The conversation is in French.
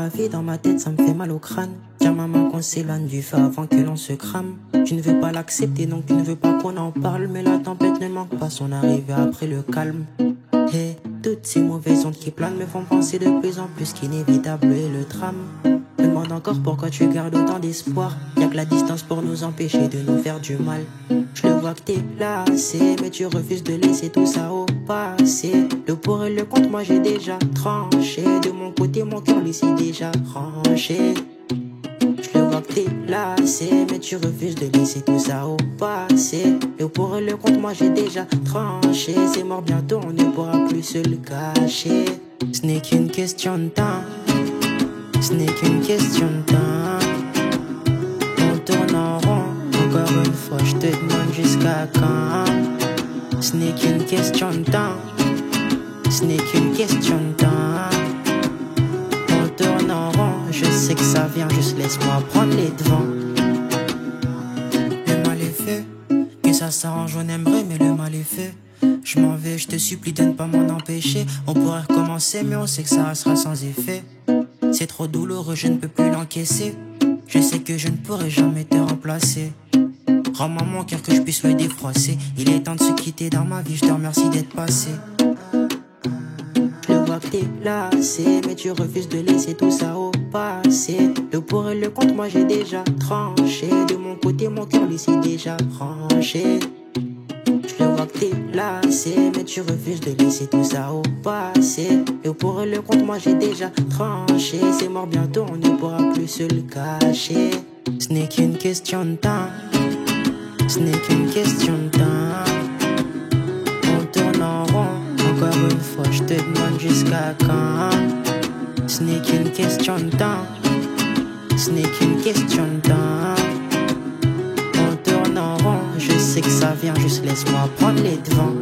ma vie, dans ma tête, ça me fait mal au crâne. Tiens maman qu'on s'éloigne du feu avant que l'on se crame. Tu ne veux pas l'accepter donc tu ne veux pas qu'on en parle. Mais la tempête ne manque pas son arrivée après le calme. Et toutes ces mauvaises ondes qui planent me font penser de plus en plus qu'inévitable est le drame. Je me demande encore pourquoi tu gardes autant d'espoir. Y'a que la distance pour nous empêcher de nous faire du mal. Je le vois que t'es placé, mais tu refuses de laisser tout ça au passé. Le pour et le contre, moi j'ai déjà tranché. De mon côté, mon cœur lui s'est déjà rangé. Je le vois que t'es placé, mais tu refuses de laisser tout ça au passé. Le pour et le contre, moi j'ai déjà tranché. C'est mort bientôt, on ne pourra plus se le cacher. Ce n'est qu'une question de temps. Ce n'est qu'une question de temps. On tourne en rond. Encore une fois, je te demande jusqu'à quand. Ce n'est qu'une question de temps. Ce n'est qu'une question de temps. On tourne en rond. Je sais que ça vient, juste laisse-moi prendre les devants. Le mal est fait. Que ça s'arrange, on aimerait, mais le mal est fait. Je m'en vais, je te supplie de ne pas m'en empêcher. On pourrait recommencer, mais on sait que ça restera sans effet. C'est trop douloureux, je ne peux plus l'encaisser. Je sais que je ne pourrai jamais te remplacer. Rends-moi mon cœur que je puisse le défroisser. Il est temps de se quitter dans ma vie, je te remercie d'être passé. Je le vois que t'es lassé, mais tu refuses de laisser tout ça au passé. Le pour et le contre, moi j'ai déjà tranché. De mon côté, mon cœur lui s'est déjà branché. Je le vois que t'es lassé, mais tu refuses de laisser tout ça au passé. Et pour le compte, moi j'ai déjà tranché. C'est mort bientôt, on ne pourra plus se le cacher. Ce n'est qu'une question de temps. Ce n'est qu'une question de temps. On tourne en rond. Encore une fois, je te demande jusqu'à quand. Ce n'est qu'une question de temps. Ce n'est qu'une question de temps. On tourne en rond. Je sais que ça vient, juste laisse-moi prendre les devants.